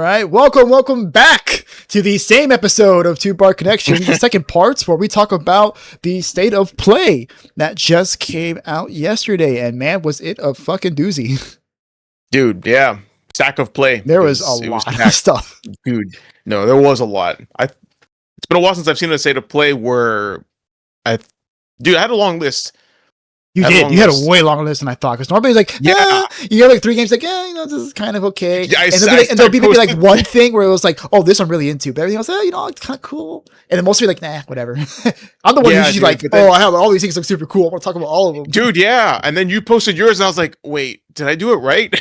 right, welcome back to the same episode of Two Bar Connection, the second part where we talk about the state of play that just came out yesterday, and man, was it a fucking doozy. Dude, yeah. Stack of play. There was a lot of stuff. Dude, no, there was a lot. It's been a while since I've seen a state of play where I had a long list. You did. You had a way longer list than I thought. Because normally it's like, you have like 3 games, like, this is kind of okay. Yeah, and there'll be maybe like one thing where it was like, oh, this I'm really into. But everything else, it's kind of cool. And then most of you are like, nah, whatever. I'm the one who's usually like, I have all these things look super cool. I want to talk about all of them. Dude, yeah. And then you posted yours and I was like, wait, did I do it right?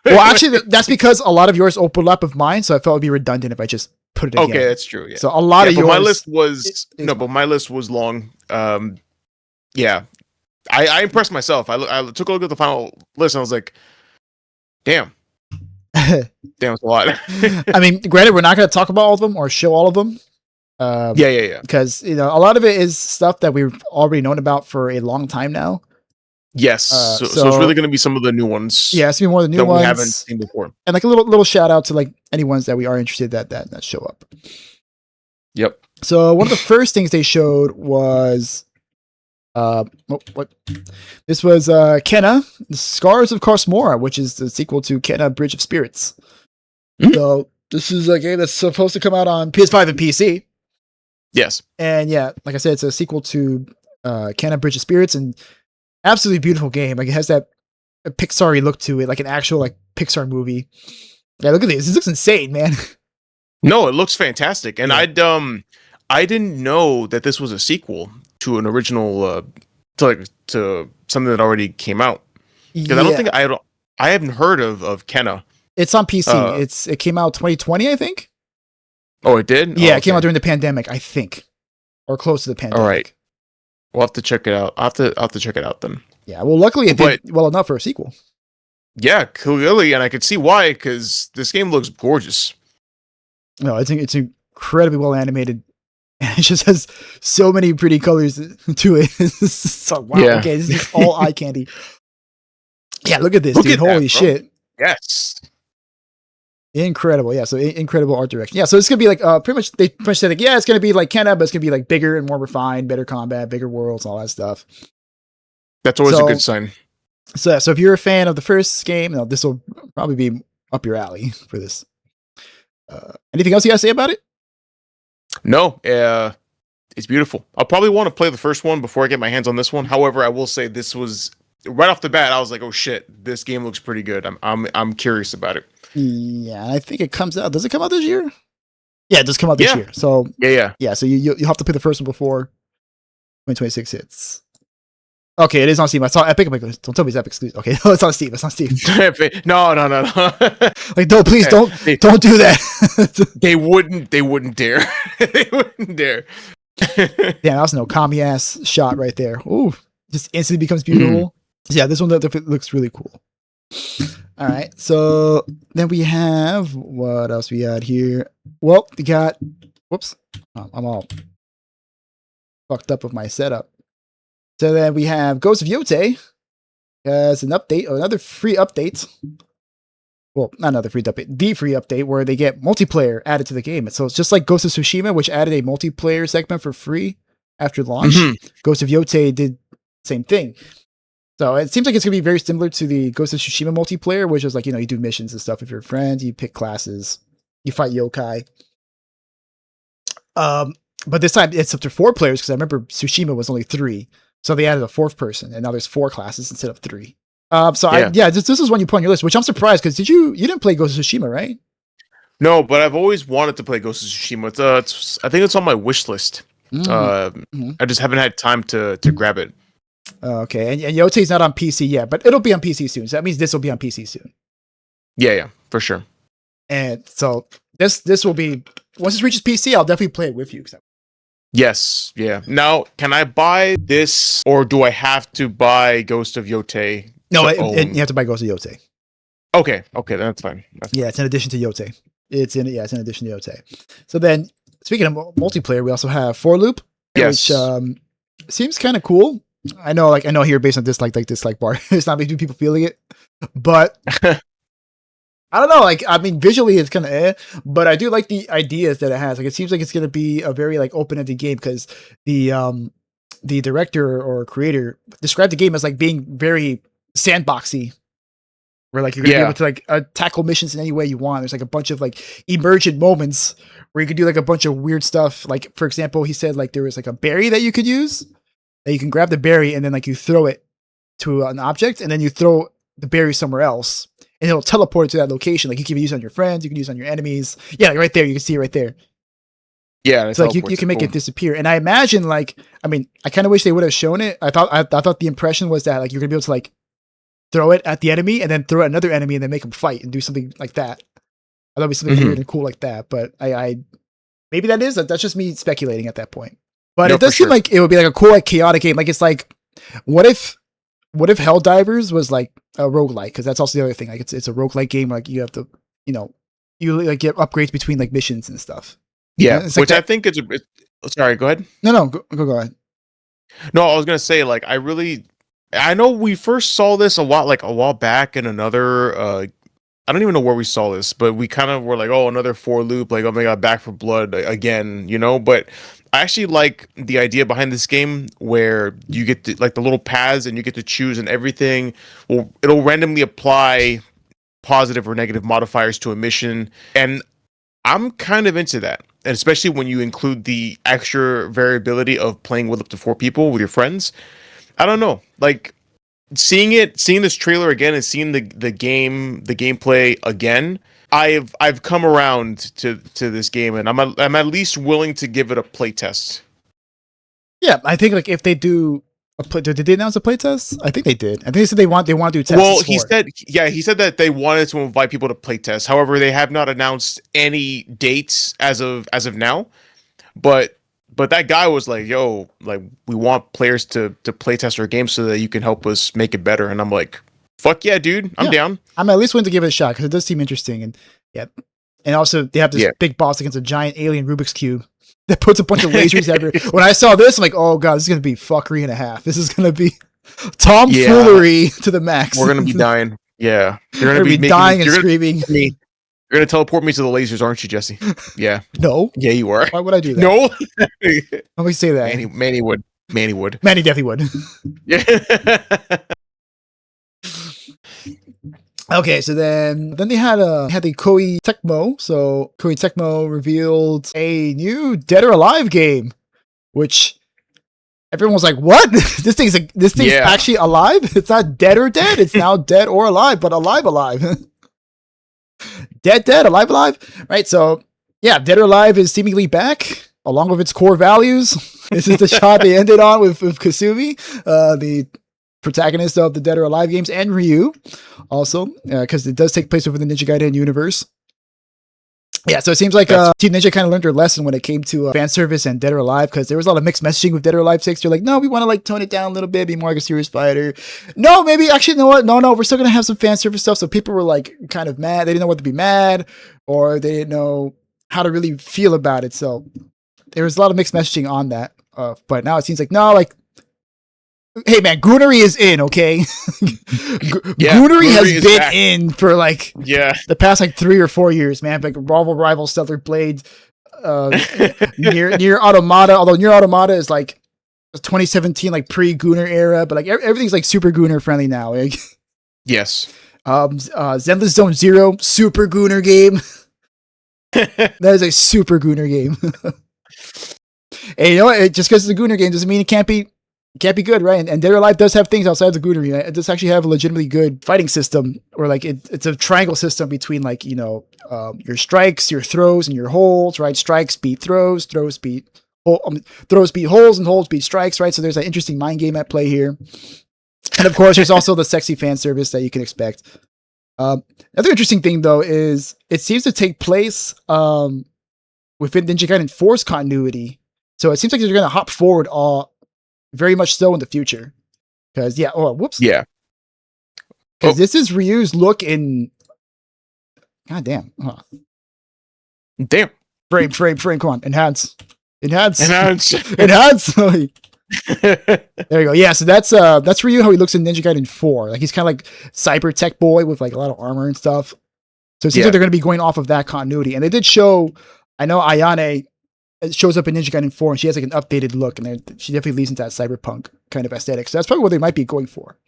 Well, actually, that's because a lot of yours overlap with mine. So I felt it'd be redundant if I just put it again. Okay, that's true. Yeah. So a lot of yours. My list was, but my list was long. Yeah. I impressed myself. I took a look at the final list and I was like, damn. It's a lot. I mean, granted, we're not going to talk about all of them or show all of them. Yeah. Because, a lot of it is stuff that we've already known about for a long time now. Yes. So it's really going to be some of the new ones. Yeah, it's going to be more of the new ones. We haven't seen before. And like a little shout out to like any ones that we are interested that show up. Yep. So one of the first things they showed was... This was Kena, The Scars of Karsmora, which is the sequel to Kena Bridge of Spirits. Mm-hmm. So this is a game that's supposed to come out on PS5 and PC. Yes. And yeah, like I said, it's a sequel to Kena Bridge of Spirits, and absolutely beautiful game. Like it has that Pixar-y look to it, like an actual like Pixar movie. Yeah, look at this. This looks insane, man. No, it looks fantastic. And yeah. I didn't know that this was a sequel to an original to something that already came out, because I don't think I haven't heard of Kena. It's on PC. It came out 2020, I think. Oh, it did. Yeah, it came out during the pandemic, I think, or close to the pandemic. All right, we'll have to check it out. I'll have to check it out then. Yeah, well, luckily it did well enough for a sequel. Yeah, clearly, and I could see why, because this game looks gorgeous. No, I think it's incredibly well animated. And it just has so many pretty colors to it. So, wow, okay, this is all eye candy. Yeah, look at this, dude. Holy shit. Yes. Incredible. Yeah, so incredible art direction. Yeah, so it's going to be like, pretty much said, like, yeah, it's going to be like Kena, but it's going to be like bigger and more refined, better combat, bigger worlds, all that stuff. That's always a good sign. So if you're a fan of the first game, this will probably be up your alley for this. Anything else you got to say about it? No, it's beautiful. I'll probably want to play the first one before I get my hands on this one. However, I will say this was right off the bat. I was like, "Oh shit, this game looks pretty good." I'm curious about it. Yeah, I think it comes out. Does it come out this year? Yeah, it does come out this year. So yeah. So you have to play the first one before 2026 hits. Okay, it is on Steam. I saw Epic. I'm like, don't tell me it's Epic exclusive. Okay, no, it's on Steam. It's on Steam. No. Like, no, please don't do that. They wouldn't dare. They wouldn't dare. Yeah, that was no commie ass shot right there. Ooh, just instantly becomes beautiful. Yeah, this one looks really cool. All right, so then we have what else we got here? Well, we got. Whoops, I'm all fucked up with my setup. So then we have Ghost of Yotei as an update, or another free update. Well, not another free update, the free update where they get multiplayer added to the game. So it's just like Ghost of Tsushima, which added a multiplayer segment for free after launch. Mm-hmm. Ghost of Yotei did the same thing. So it seems like it's going to be very similar to the Ghost of Tsushima multiplayer, which is like, you do missions and stuff with your friends, you pick classes, you fight yokai. But this time it's up to 4 players, because I remember Tsushima was only 3. So they added a 4th person, and now there's 4 classes instead of 3. This is one you put on your list, which I'm surprised, because you didn't play Ghost of Tsushima, right? No, but I've always wanted to play Ghost of Tsushima. I think it's on my wish list. Mm-hmm. I just haven't had time to grab it. Okay, and Yotei's not on PC yet, but it'll be on PC soon. So that means this will be on PC soon. Yeah, for sure. And so this will be, once it reaches PC, I'll definitely play it with you. Yes, yeah. Now, can I buy this, or do I have to buy Ghost of Yotei? No, you have to buy Ghost of Yotei. Okay, that's fine. Yeah, it's in addition to Yotei. It's in addition to Yotei. So then, speaking of multiplayer, we also have 4Loop, which seems kind of cool. I know here based on dislike bar, it's not making people feeling it, but I don't know. Like, I mean, visually it's kind of but I do like the ideas that it has. Like, it seems like it's going to be a very like open-ended game because the director or creator described the game as like being very sandboxy, where like you're gonna be able to like tackle missions in any way you want. There's like a bunch of like emergent moments where you could do like a bunch of weird stuff. Like, for example, he said like there was like a berry that you could use. That you can grab the berry and then like you throw it to an object, and then you throw the berry somewhere else, and it'll teleport it to that location. Like you can use it on your friends, you can use it on your enemies. Yeah, like right there, you can see it right there. Yeah, it's like you can make it disappear. And I imagine like, I mean, I kind of wish they would have shown it. I thought the impression was that like you're gonna be able to like throw it at the enemy and then throw at another enemy and then make them fight and do something like that. I thought it'd be something weird and cool like that. But I maybe that's just me speculating at that point. But it does seem like it would be like a cool, like chaotic game. Like it's like, what if Helldivers was like a roguelike? Because that's also the other thing. Like it's a roguelike game. Like you have to, you like get upgrades between like missions and stuff. Yeah, which I think sorry, go ahead. No, go ahead. No, I was gonna say like I know we first saw this a while back in another. I don't even know where we saw this, but we kind of were like, oh, another for loop, like, oh my god, Back for Blood again, But I actually like the idea behind this game where you get to, like the little paths and you get to choose and everything. Well, it'll randomly apply positive or negative modifiers to a mission, and I'm kind of into that. And especially when you include the extra variability of playing with up to 4 people with your friends. I don't know, like seeing this trailer again and seeing the gameplay again. I've come around to this game, and I'm at least willing to give it a playtest. Yeah, I think like if they do did they announce a playtest? I think they did. I think they said they want to do tests. Well, he said that they wanted to invite people to playtest. However, they have not announced any dates as of now. But that guy was like, "Yo, like we want players to playtest our game so that you can help us make it better." And I'm like, "Fuck yeah, dude, I'm down." I'm at least willing to give it a shot because it does seem interesting. And and also they have this big boss against a giant alien Rubik's cube that puts a bunch of lasers everywhere. When I saw this, I'm like, "Oh god, this is gonna be fuckery and a half. This is gonna be tomfoolery to the max." We're gonna be dying. Yeah, you're gonna be dying and screaming. You're gonna teleport me to the lasers, aren't you, Jesse? Yeah. No. Yeah, you are. Why would I do that? No. Let me say that. Manny would. Manny definitely would. Yeah. Okay, so then they had the Koei Tecmo. So Koei Tecmo revealed a new Dead or Alive game, which everyone was like, "What? This thing's actually alive? It's not dead or dead. It's now dead or alive, but alive." Dead, alive, right? So, yeah, Dead or Alive is seemingly back, along with its core values. This is the shot they ended on with Kasumi, the protagonist of the Dead or Alive games, and Ryu, also, because it does take place within the Ninja Gaiden universe. Yeah, so it seems like Team Ninja kind of learned their lesson when it came to fan service and Dead or Alive, because there was a lot of mixed messaging with Dead or Alive 6. They're like, no, we want to like tone it down a little bit, be more like a serious fighter. No, maybe actually, you know what? No, we're still going to have some fan service stuff. So people were like kind of mad. They didn't know what to be mad, or they didn't know how to really feel about it. So there was a lot of mixed messaging on that. But now it seems like, no, like, hey man, Goonery is in, okay? Goonery has been back in for like the past like 3 or 4 years, man. Like Marvel Rival, Stellar Blade, Nier Automata. Although Nier Automata is like 2017, like pre-Gooner era, but like everything's like super Gooner friendly now. Like, yes. Zenless Zone Zero, super Gooner game. That is a super Gooner game. Hey, you know what? Just because it's a Gooner game doesn't mean it can't be good, right? And Dead or Alive does have things outside the Goonery. It does actually have a legitimately good fighting system, or like it's a triangle system between like, your strikes, your throws, and your holds, right? Strikes beat throws, throws beat holds, and holds beat strikes, right? So there's an interesting mind game at play here. And of course, there's also the sexy fan service that you can expect. Another interesting thing, though, is it seems to take place within Ninja Gaiden 4's continuity. So it seems like they're going to hop forward very much so in the future. Because, Yeah. Because this is Ryu's look in... God damn. Huh. Damn. Frame, come on. Enhance. Enhance. There you go. Yeah, so that's Ryu, how he looks in Ninja Gaiden 4. Like, he's kind of like cyber tech boy with like a lot of armor and stuff. So it seems like they're going to be going off of that continuity. And they did show, I know Ayane shows up in Ninja Gaiden 4 and she has like an updated look, and she definitely leads into that cyberpunk kind of aesthetic. So that's probably what they might be going for.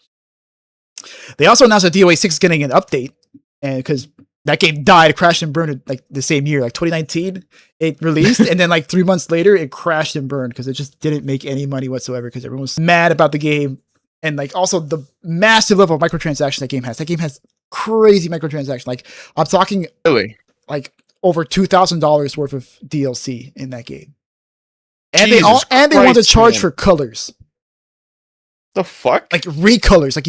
They also announced that DOA 6 is getting an update, and because that game died, crashed and burned like the same year, like 2019, it released, and then like 3 months later, it crashed and burned because it just didn't make any money whatsoever because everyone was mad about the game. And like also the massive level of microtransactions that game has. That game has crazy microtransactions. Like I'm talking really like over $2,000 worth of DLC in that game. And Jesus they want to Christ, charge man. for colors. The fuck? Like recolors. Like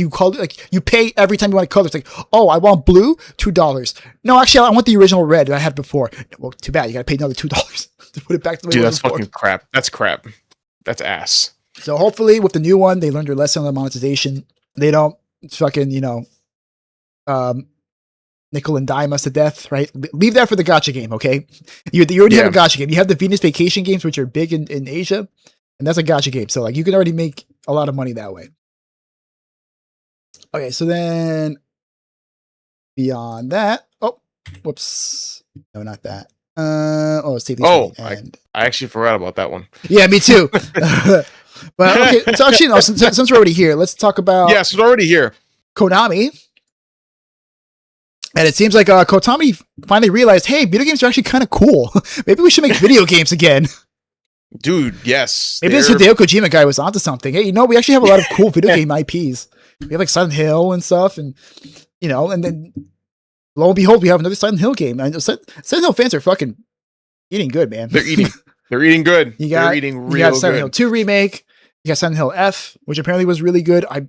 you pay every time you want a color. It's like, oh, I want blue, $2. No, actually I want the original red that I had before. Well, too bad. You gotta pay another $2 to put it back to the way Dude, it that's was before. fucking crap. That's crap. That's ass. So hopefully with the new one, they learned their lesson on the monetization. They don't fucking, nickel and dime us to death, right? Leave that for the gacha game, okay? You already have a gacha game. You have the Venus Vacation games, which are big in Asia, and that's a gacha game. So like you can already make a lot of money that way. Okay, so then beyond that, oh, whoops, no, not that. Safety. I actually forgot about that one. Yeah, me too. But okay, so actually, no, since we're already here, let's talk about Yes, we're already here. Konami. And it seems like Konami finally realized, hey, video games are actually kind of cool. Maybe we should make video games again. Dude, yes. Maybe this Hideo Kojima guy was onto something. Hey, we actually have a lot of cool video game IPs. We have like Silent Hill and stuff, and and then lo and behold, we have another Silent Hill game. And Silent Hill fans are fucking eating good, man. They're eating good. They're eating real you got Silent good. Hill 2 remake. You got Silent Hill F, which apparently was really good. I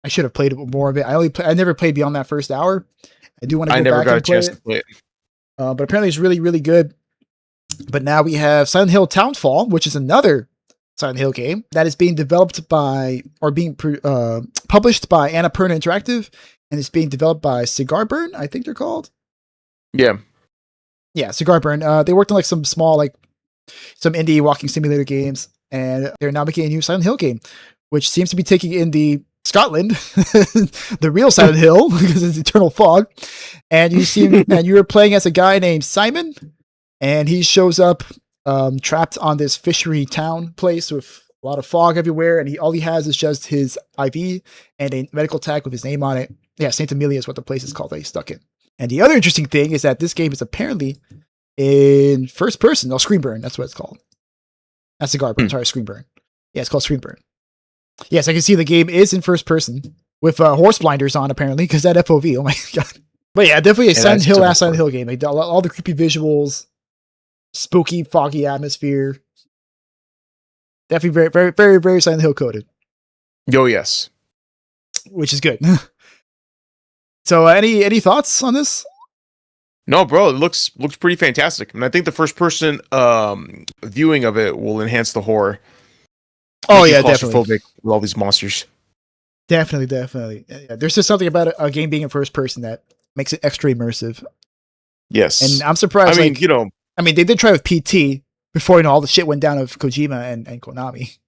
should have played more of it. I never played beyond that first hour. I do want to go back and play it. To play it. But apparently it's really, really good. But now we have Silent Hill Townfall, which is another Silent Hill game that is being developed by, or being published by Annapurna Interactive, and it's being developed by Cigar Burn, I think they're called. Yeah. Yeah, Cigar Burn. They worked on like some small, some indie walking simulator games, and they're now making a new Silent Hill game, which seems to be taking in the Scotland, the real Silent Hill, because it's Eternal Fog. And you were playing as a guy named Simon, and he shows up trapped on this fishery town place with a lot of fog everywhere, and all he has is just his IV and a medical tag with his name on it. Yeah, Saint Amelia is what the place is called that he's stuck in. And the other interesting thing is that this game is apparently in first person. No, Screen Burn, that's what it's called. That's Cigar Burn. Sorry, Screen Burn. Yeah, it's called Screen Burn. Yes, I can see the game is in first person with horse blinders on, apparently, because that FOV. Oh my god! But yeah, definitely a Silent Hill game. Like, all the creepy visuals, spooky, foggy atmosphere. Definitely very, very, very, very Silent Hill coded. Yo, yes. Which is good. So, any thoughts on this? No, bro, it looks pretty fantastic, and I think the first person viewing of it will enhance the horror. Oh yeah, definitely. With all these monsters. Definitely. Yeah, there's just something about a game being in first person that makes it extra immersive. Yes, and I'm surprised. I mean, they did try with PT before all the shit went down of Kojima and Konami.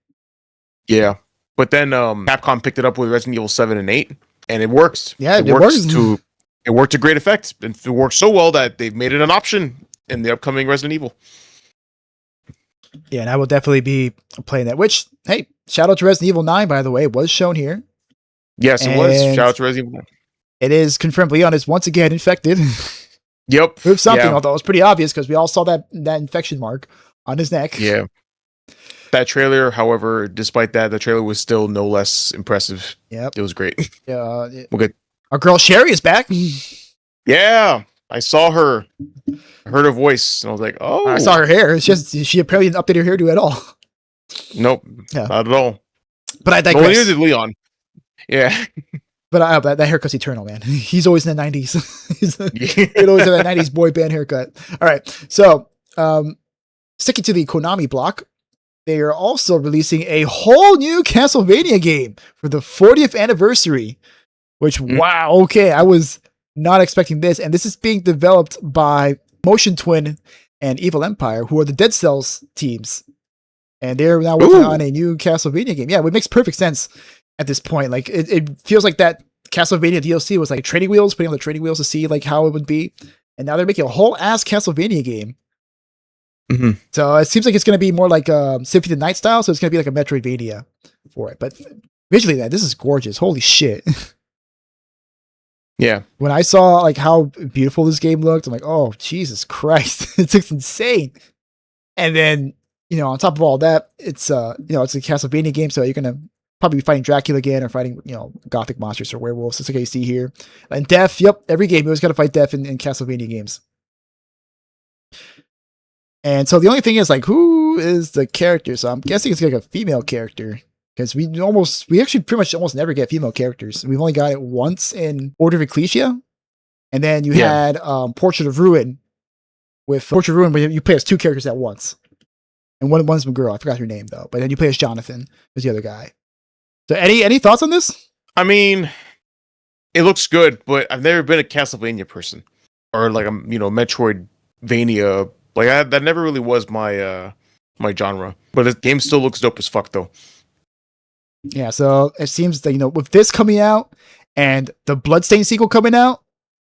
Yeah, but then Capcom picked it up with Resident Evil 7 and 8, and it works. Yeah, it worked to great effect, and it worked so well that they've made it an option in the upcoming Resident Evil. Yeah, and I will definitely be playing that. Which, hey, shout out to Resident Evil 9, by the way. It was shown here. Yes, it was. Shout out to Resident Evil 9. It is confirmed Leon is once again infected. Yep. With something, although it was pretty obvious because we all saw that infection mark on his neck. Yeah. That trailer, however, despite that, the trailer was still no less impressive. Yep. It was great. Yeah. Okay. Our girl Sherry is back. Yeah. I saw her. I heard her voice, and I was like, oh. I saw her hair. It's just, she apparently didn't update her hairdo at all. Nope. Yeah. Not at all. But I digress. Well, neither did Leon. Yeah. But that haircut's eternal, man. He's always in the 90s. He's always in that 90s boy band haircut. All right. So, sticking to the Konami block, they are also releasing a whole new Castlevania game for the 40th anniversary, which, wow, okay. I was not expecting this. And this is being developed by Motion Twin and Evil Empire, who are the Dead Cells teams. And they're now working on a new Castlevania game. Yeah, it makes perfect sense at this point. Like, it feels like that Castlevania DLC was like training wheels, putting on the training wheels to see like how it would be. And now they're making a whole ass Castlevania game. Mm-hmm. So it seems like it's going to be more like Symphony of the Night style. So it's going to be like a Metroidvania for it. But visually, this is gorgeous. Holy shit. Yeah. When I saw like how beautiful this game looked, I'm like, oh, Jesus Christ. It looks insane. And then, on top of all that, it's it's a Castlevania game. So you're going to probably be fighting Dracula again or fighting, gothic monsters or werewolves. It's like you see here. And Death, yep, every game you always got to fight Death in Castlevania games. And so the only thing is like, who is the character? So I'm guessing it's like a female character because we actually pretty much almost never get female characters. We've only got it once in Order of Ecclesia. And then you had Portrait of Ruin. With Portrait of Ruin, where you play as two characters at once. And one's a girl. I forgot her name though. But then you play as Jonathan, who's the other guy. So any thoughts on this? I mean, it looks good, but I've never been a Castlevania person. Or like a Metroidvania. Like that never really was my my genre. But the game still looks dope as fuck though. Yeah, so it seems that with this coming out and the Bloodstained sequel coming out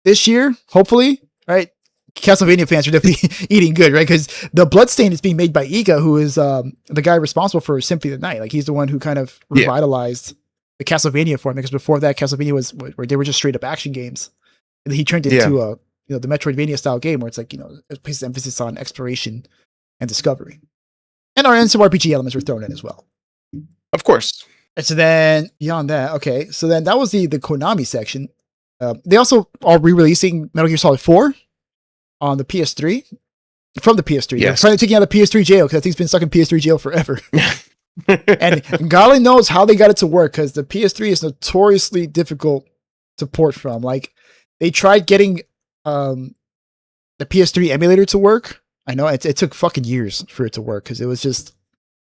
this year, hopefully, right? Castlevania fans are definitely eating good, right? Because the Bloodstained is being made by Iga, who is the guy responsible for Symphony of the Night. Like he's the one who kind of revitalized the Castlevania for him. Because before that, Castlevania was where they were just straight up action games, and then he turned it into the Metroidvania style game where it's like it places emphasis on exploration and discovery, and some RPG elements were thrown in as well. Of course. And so then beyond that, okay, so then that was the Konami section. They also are re-releasing Metal Gear Solid 4 on the PS3 from the PS3. Yes. They're finally taking out of PS3 jail because I think it's been stuck in PS3 jail forever. And God only knows how they got it to work because the PS3 is notoriously difficult to port from. Like they tried getting the PS3 emulator to work. I know it took fucking years for it to work because it was just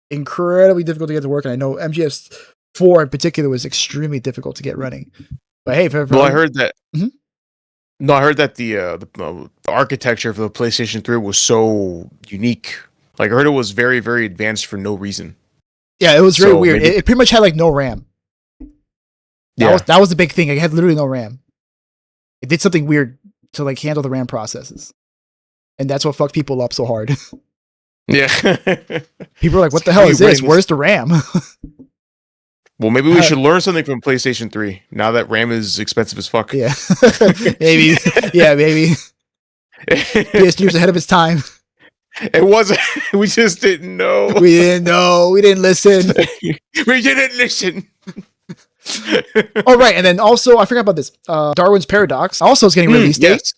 incredibly difficult to get to work. And I know MGS4 in particular was extremely difficult to get running. But hey, I heard that. Mm-hmm. No, I heard that the architecture for the PlayStation 3 was so unique. Like I heard it was very, very advanced for no reason. Yeah, it was very weird. It pretty much had like no RAM. That was the big thing. It had literally no RAM. It did something weird to like handle the RAM processes. And that's what fucked people up so hard. Yeah. People are like, what the hell is this? Where's the RAM? Well, maybe we should learn something from PlayStation 3 now that RAM is expensive as fuck. Yeah. Maybe. Yeah, maybe. PS3 was ahead of its time. It wasn't. We just didn't know. We didn't know. We didn't listen. We didn't listen. Oh, right. And then also, I forgot about this. Darwin's Paradox also is getting released date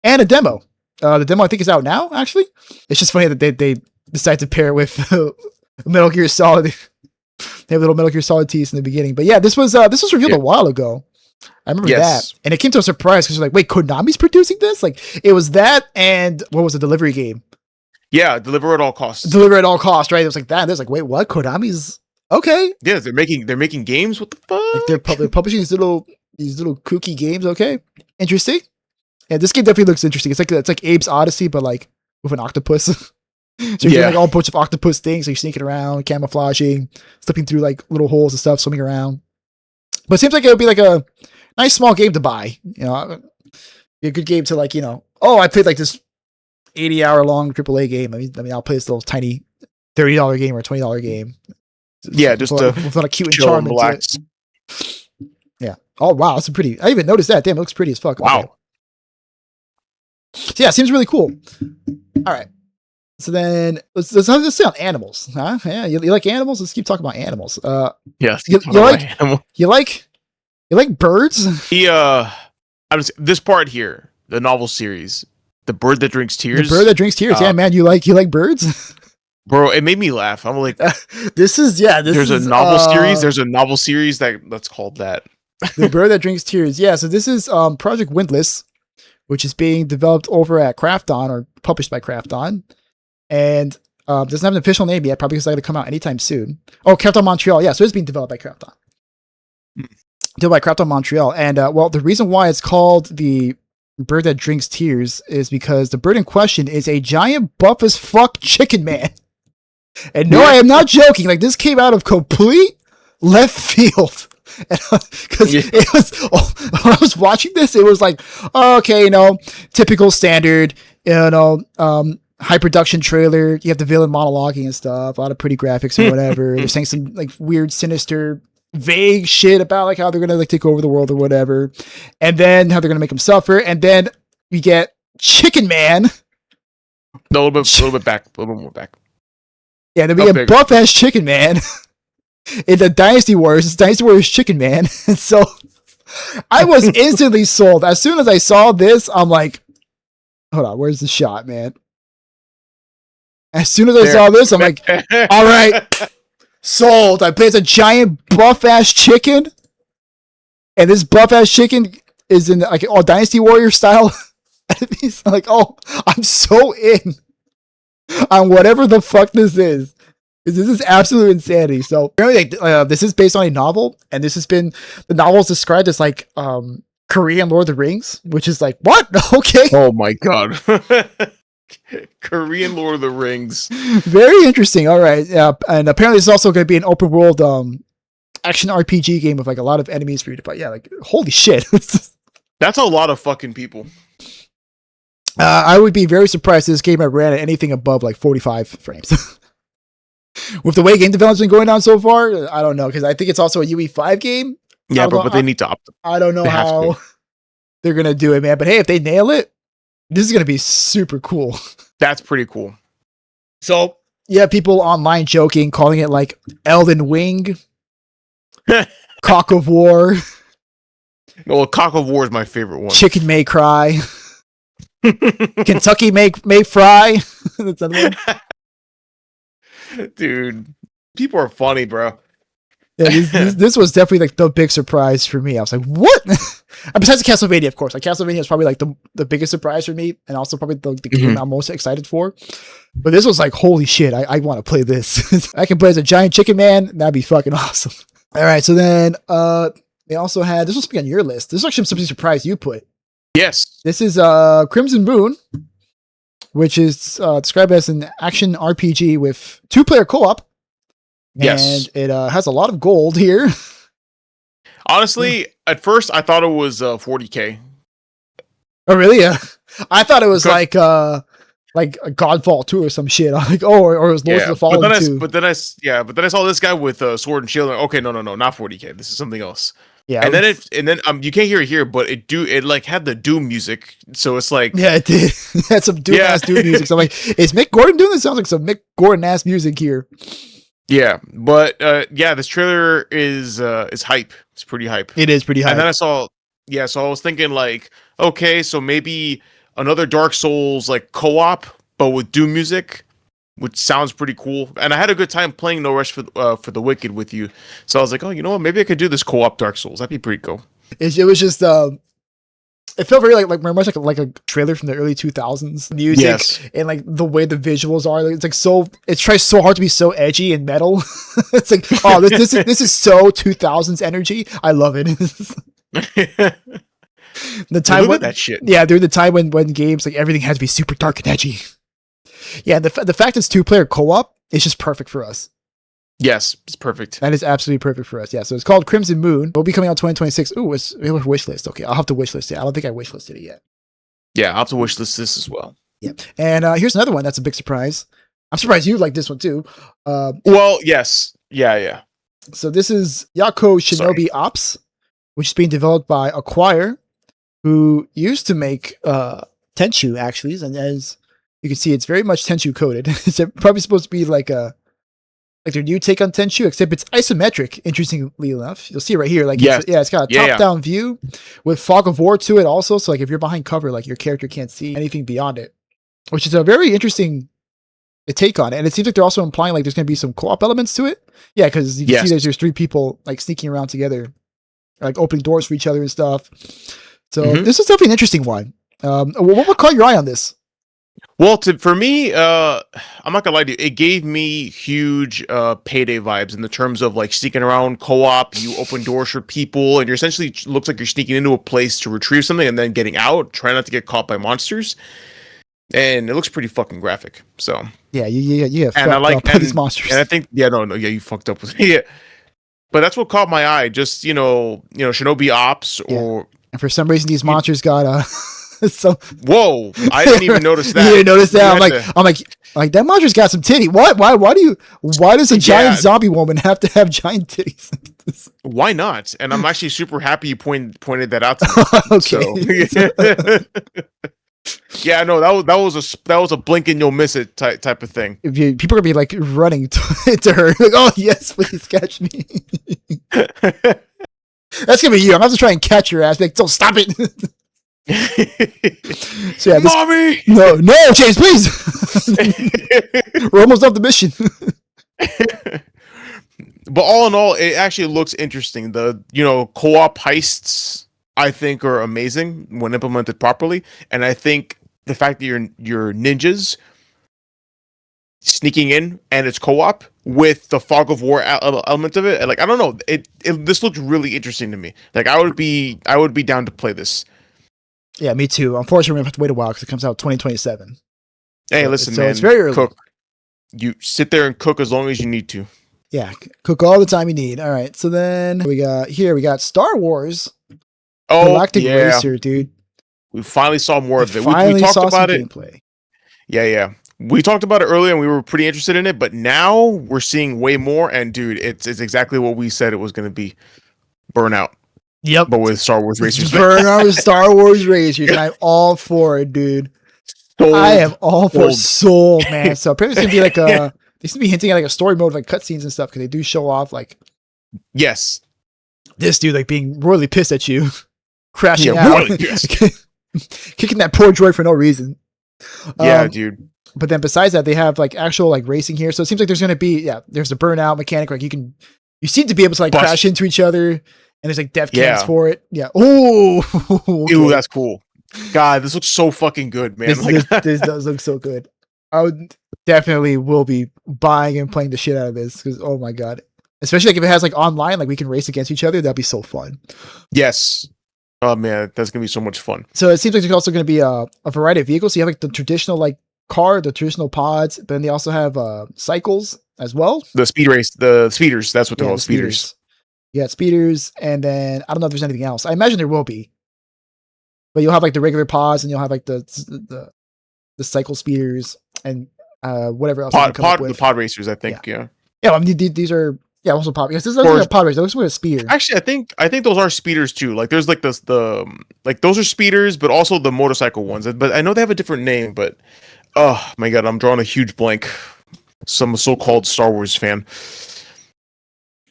and a demo. The demo, I think, is out now, actually. It's just funny that they decided to pair it with Metal Gear Solid. They have little Metal Gear Solid tease in the beginning. But yeah, this was revealed a while ago. I remember that. And it came to a surprise because you're like, wait, Konami's producing this? Like, it was that and what was the delivery game? Yeah, Deliver at All Costs. Deliver at All Costs, right? It was like that. There's like, wait, what? Konami's okay. Yeah, they're making games. What the fuck? Like they're publishing these little kooky games. Okay, interesting. Yeah, this game definitely looks interesting. It's like Abe's Odyssey, but like with an octopus. So you're doing like all bunch of octopus things. So you're sneaking around, camouflaging, slipping through like little holes and stuff, swimming around. But it seems like it would be like a nice small game to buy. Be a good game to like I played like this 80-hour long AAA game. I mean, I'll play this little tiny $30 game or $20 game. Yeah, just with a cute enchantment. Relax. Yeah. Oh wow, that's pretty. I even noticed that. Damn, it looks pretty as fuck. Wow. Okay. So yeah, it seems really cool. All right. So then let's say on animals. Huh? Yeah, you like animals? Let's keep talking about animals. Yes. You like birds? This part here, the novel series, The Bird That Drinks Tears. The Bird That Drinks Tears. Yeah, man, you like birds? Bro, it made me laugh. I'm like, there's a novel series. There's a novel series that's called that. The Bird That Drinks Tears. Yeah, so this is Project Windless, which is being developed over at Krafton or published by Krafton. And doesn't have an official name yet, probably because it's going to come out anytime soon. Oh, Krafton Montreal. Yeah, so it's being developed by Krafton. Developed by Krafton Montreal. And the reason why it's called The Bird That Drinks Tears is because the bird in question is a giant buff as fuck chicken man. And no, I am not joking. Like, this came out of complete left field. Because Yeah. it was when I was watching this, it was like, oh, okay, typical standard, high production trailer. You have the villain monologuing and stuff, a lot of pretty graphics and whatever. They're saying some like weird, sinister, vague shit about like how they're gonna like take over the world or whatever, and then how they're gonna make him suffer, and then we get Chicken Man. No, a little bit back, a little bit more back. Yeah, then we get buff ass Chicken Man in the Dynasty Warriors. It's Dynasty Warriors Chicken Man, and so I was instantly sold. As soon as I saw this, I'm like, hold on, where's the shot, man? As soon as I saw this, I'm like, all right, sold. I play as a giant buff ass chicken, and this buff ass chicken is in like all Dynasty Warrior style enemies. Like, oh, I'm so in on whatever the fuck this is. This is absolute insanity. So apparently, this is based on a novel, and the novel is described as like Korean Lord of the Rings, which is like, what? Okay. Oh my god. Korean Lord of the Rings. Very interesting. All right. Yeah, and apparently it's also going to be an open world action RPG game with like a lot of enemies for you to fight. Yeah, like holy shit. That's a lot of fucking people. I would be very surprised if this game ran at anything above like 45 frames. With the way game development's been going on so far, I don't know, because I think it's also a UE5 game. Yeah, but they need to I don't know how they're going to do it, man. But hey, if they nail it, this is going to be super cool. That's pretty cool. So, yeah, people online joking, calling it like Elden Wing, Cock of War. Well, Cock of War is my favorite one. Chicken May Cry. Kentucky may fry. That's another one. Dude, people are funny, bro. Yeah, this was definitely like the big surprise for me. I was like, what? And besides the Castlevania, of course. Like Castlevania is probably like the biggest surprise for me, and also probably the game I'm most excited for. But this was like, holy shit, I want to play this. I can play as a giant chicken man. That'd be fucking awesome. All right, so then they also had, this was something on your list. This is actually something surprise you put. Yes. This is Crimson Moon, which is described as an action RPG with 2-player co-op. Yes. And it has a lot of gold here. Honestly, at first I thought it was 40K. Oh, really? Yeah. I thought it was like a Godfall 2 or some shit. I'm like, or it was Lords of the Fallen 2. But then I saw this guy with a sword and shield. And, okay, no, not 40K. This is something else. Yeah. And then you can't hear it here, but it like had the Doom music. So it's like, yeah, it did. It had some Doom ass Doom music. So I'm like, is Mick Gordon doing this? Sounds like some Mick Gordon ass music here. Yeah, but this trailer is hype. It's pretty hype. It is pretty hype. And then so I was thinking like, okay, so maybe another Dark Souls like co-op, but with Doom music, which sounds pretty cool. And I had a good time playing No Rush for the Wicked with you. So I was like, oh, you know what? Maybe I could do this co-op Dark Souls. That'd be pretty cool. It was just it felt very very much like a trailer from the early 2000s. Music and like the way the visuals are. Like, it's like so. It tries so hard to be so edgy and metal. It's like, oh, this is so 2000s energy. I love it. The time when that shit. Yeah, during the time when games like everything had to be super dark and edgy. Yeah, the fact it's 2-player co-op is just perfect for us. Yes, it's perfect. That is absolutely perfect for us. Yeah, so it's called Crimson Moon. It'll be coming out 2026. Ooh, it's wish list. Okay, I'll have to wish list it. I don't think I wish listed it yet. Yeah, I'll have to wish list this as well. Yeah, and here's another one that's a big surprise. I'm surprised you like this one too. Well, yes, yeah. So this is Yako Shinobi Ops, which is being developed by Acquire, who used to make Tenchu actually, and as you can see, it's very much Tenchu coded. It's probably supposed to be like their new take on Tenchu, except it's isometric, interestingly enough. You'll see right here. Like, it's got a top-down view with fog of war to it also. So like if you're behind cover, like your character can't see anything beyond it, which is a very interesting take on it. And it seems like they're also implying like there's going to be some co-op elements to it. Yeah, because you can see there's 3 people like sneaking around together, like opening doors for each other and stuff. So this is definitely an interesting one. What caught your eye on this? Well, for me, I'm not gonna lie to you, it gave me huge Payday vibes in the terms of like sneaking around co-op. You open doors for people, and you're essentially looks like you're sneaking into a place to retrieve something and then getting out. Try not to get caught by monsters, and it looks pretty fucking graphic. So yeah, you have and I like these monsters. And I think you fucked up with it. but that's what caught my eye. Just Shinobi Ops or and for some reason these monsters got some. Whoa! I didn't even notice that. You didn't notice that? I'm like that monster's got some titty. What? Why does a giant zombie woman have to have giant titties? Why not? And I'm actually super happy you pointed that out to me. Okay. Yeah, no, that was a blink and you'll miss it type of thing. People are gonna be like running to her, like, "Oh yes, please catch me." That's gonna be you. I'm gonna have to try and catch your ass. Like, don't stop it. So yeah, Mommy! No, James, please. We're almost off the mission. But all in all, it actually looks interesting. The co-op heists, I think, are amazing when implemented properly, and I think the fact that you're ninjas sneaking in and it's co-op with the fog of war element of it, like, I don't know, this looks really interesting to me. Like, I would be down to play this. Yeah, me too. Unfortunately, we have to wait a while because it comes out 2027. Hey, listen, man, it's very early. Cook. You sit there and cook as long as you need to. Yeah, cook all the time you need. All right, so then we got Star Wars. Galactic Racer, dude. We finally saw more of it. We talked about it. Gameplay. Yeah. We talked about it earlier and we were pretty interested in it, but now we're seeing way more. And dude, it's exactly what we said it was going to be. Burnout. Yep. But with Star Wars Racers. Burnout with Star Wars Racers. And I'm all for it, dude. I am all for sold, man. So apparently it's going to be like they seem to be hinting at like a story mode, like cutscenes and stuff, because they do show off like. Yes. This dude like being royally pissed at you. Crashing out. Really kicking that poor droid for no reason. Yeah, dude. But then besides that, they have like actual like racing here. So it seems like there's going to be, there's a burnout mechanic. Like you seem to be able to like crash into each other, and there's like death cams for it. Yeah. Oh, okay. Ooh, that's cool. God, this looks so fucking good, man. This does look so good. I would definitely will be buying and playing the shit out of this because, oh my God. Especially like if it has like online, like we can race against each other. That'd be so fun. Yes. Oh man, that's going to be so much fun. So it seems like there's also going to be a variety of vehicles. So you have like the traditional like car, the traditional pods, but then they also have cycles as well. The speeders, that's what they're called, speeders. Yeah, speeders, and then I don't know if there's anything else. I imagine there will be. But you'll have like the regular pods and you'll have like the cycle speeders and whatever else. The pod racers, I think, yeah. Yeah, I mean these are also pod. Yes, this is like a pod racer. It looks like a speeder. Actually, I think those are speeders too. Like there's like the like those are speeders, but also the motorcycle ones. But I know they have a different name. But oh my God, I'm drawing a huge blank. Some so-called Star Wars fan.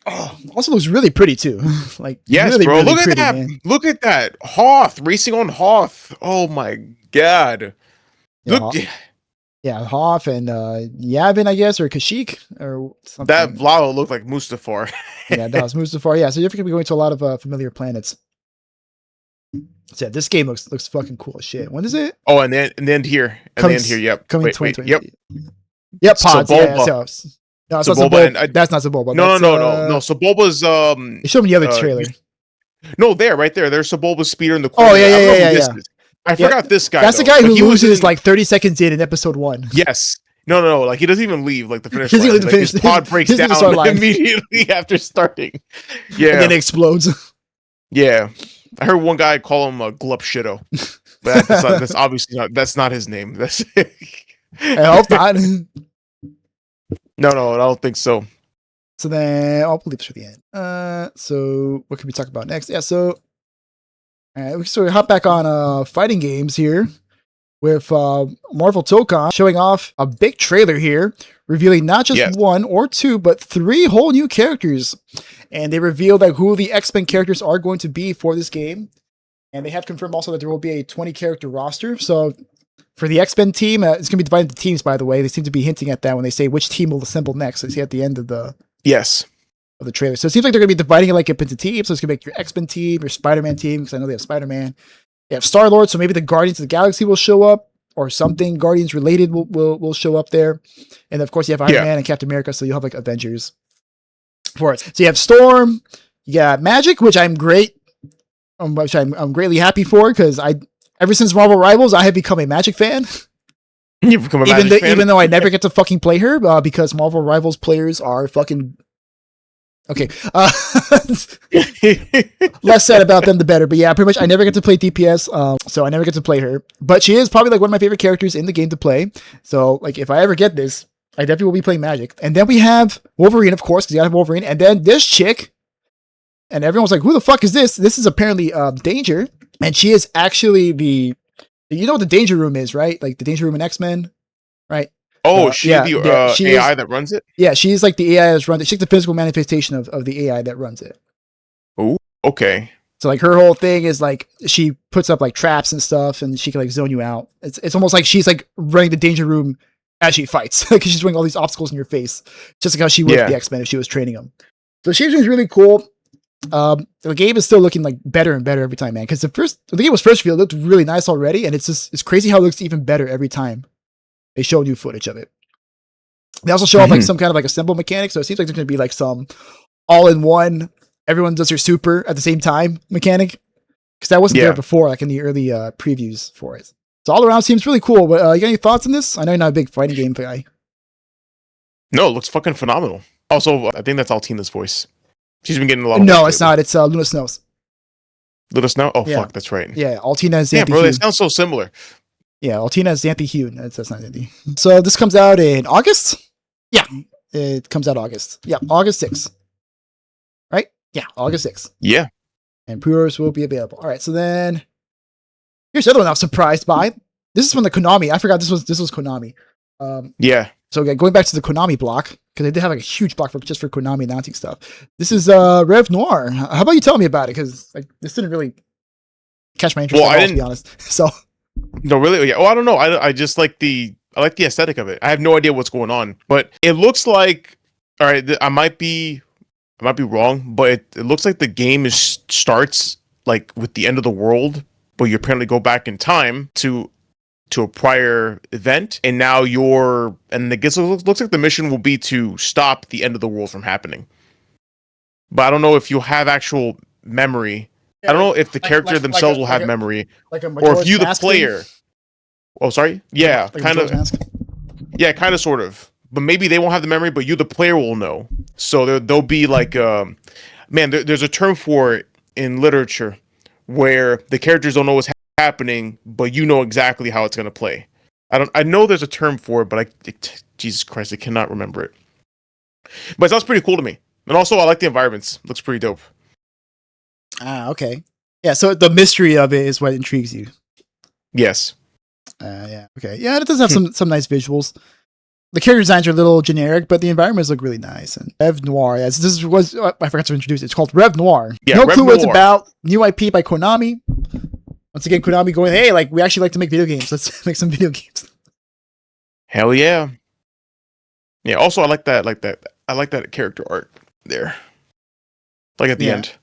Oh, also looks really pretty too. Like yes, really, bro. Really look pretty, at that. Man. Look at that. Hoth racing on Hoth. Oh my God. Yeah, look. Yeah, Hoth and Yavin, I guess, or Kashyyyk, or something. That Lava looked like Mustafar. Yeah, that was Mustafar. Yeah, so you're going to be going to a lot of familiar planets. So yeah, this game looks fucking cool as shit. When is it? Oh, and then here. Yep. Coming wait, 2020. Yep. Yep, pods. Sebulba. Yeah, no, it's not Sebulba. That's not Sebulba. No. Sebulba's They showed me the other trailer. No, right there. There's Sebulba's speeder in the corner. Oh yeah. I forgot this guy. That's the guy who loses like 30 seconds in episode 1. Yes. No. Like he doesn't even leave like the finish line. Like, his pod breaks down immediately after starting. Yeah. And then it explodes. Yeah. I heard one guy call him a Glup Shitto. But that's obviously not his name. That's I hope not. No, I don't think so. So then I'll leave this for the end. So what can we talk about next? Yeah, so all right, we sort of hop back on fighting games here with Marvel Tocon showing off a big trailer here, revealing not just one or two, but 3 whole new characters. And they revealed like who the X-Men characters are going to be for this game. And they have confirmed also that there will be a 20 character roster. So for the X-Men team, it's going to be divided into teams, by the way. They seem to be hinting at that when they say which team will assemble next. I see at the end of the of the trailer. So it seems like they're going to be dividing it like up into teams. So it's going to be like your X-Men team, your Spider-Man team, because I know they have Spider-Man. They have Star-Lord, so maybe the Guardians of the Galaxy will show up, or something Guardians related will show up there. And of course you have Iron Man and Captain America, so you'll have like Avengers for it. So you have Storm, you got Magic, which I'm greatly happy for, because ever since Marvel Rivals, I have become a Magic fan. You've become a Magic fan? Even though I never get to fucking play her, because Marvel Rivals players are fucking Okay. Less said about them, the better. But yeah, pretty much I never get to play DPS, so I never get to play her. But she is probably like one of my favorite characters in the game to play. So like if I ever get this, I definitely will be playing Magic. And then we have Wolverine, of course, because you gotta have Wolverine. And then this chick, and everyone's like, who the fuck is this? This is apparently Danger. And she is actually you know what the Danger Room is, right? Like the Danger Room in X-Men, right? Oh, she the she AI is, that runs it? Yeah, she's like the AI that runs it. She's the physical manifestation of the AI that runs it. Oh, okay. So like her whole thing is like she puts up like traps and stuff, and she can like zone you out. It's almost like she's like running the Danger Room as she fights, because she's doing all these obstacles in your face, just like how she would with the X-Men if she was training them. So she's really cool. The game is still looking like better and better every time, man. Because the game was first revealed, it looked really nice already, and it's crazy how it looks even better every time they show new footage of it. They also show off like some kind of like a symbol mechanic, so it seems like there's gonna be like some all-in-one, everyone does their super at the same time mechanic, because that wasn't there before, like in the early previews for it. So all around seems really cool. But you got any thoughts on this? I know you're not a big fighting game guy. No, it looks fucking phenomenal. Also, I think that's Altina's voice. She's been getting a lot of No, it's not. It's Luna Snows. Luna Snow? Oh, fuck, that's right. Yeah, Altina is Xanthe. Yeah, bro, they sound so similar. Yeah, Altina is Xanthe Hune. That's not Xanthe. So this comes out in August? Yeah, it comes out August. Yeah, August 6th. Right? Yeah, August 6th. Yeah. And pre-orders will be available. All right, so then here's the other one I was surprised by. This is from the Konami. I forgot this was Konami. Yeah. So going back to the Konami block, because they did have like a huge block just for Konami announcing stuff. This is Rev Noir. How about you tell me about it? Because like this didn't really catch my interest at all, to be honest. So no, really, yeah. Oh, I don't know. I just like I like the aesthetic of it. I have no idea what's going on, but it looks like, all right, I might be wrong, but it looks like the game starts like with the end of the world, but you apparently go back in time to a prior event, and now I guess it looks like the mission will be to stop the end of the world from happening. But I don't know if you'll have actual memory. Yeah, I don't know if the character themselves will have memory, or if you, the player. Thing? Oh, sorry. Yeah, kind of. Yeah, kind of, sort of. But maybe they won't have the memory, but you, the player, will know. So there'll be like, there's a term for it in literature where the characters don't know what's happening, but you know exactly how it's going to play. I know there's a term for it, but Jesus Christ, I cannot remember it. But it sounds pretty cool to me. And also, I like the environments. Looks pretty dope. Ah, okay. Yeah, so the mystery of it is what intrigues you. Yes. Yeah, okay. Yeah, it does have some nice visuals. The character designs are a little generic, but the environments look really nice. And Rev Noir, yes, this was I forgot to introduce it. It's called Rev Noir. Yeah, no clue what it's about. New IP by Konami. Once again, Konami going, hey, like we actually like to make video games. Let's make some video games. Hell yeah. Yeah. Also, I like that. I like that character art there. Like at the end.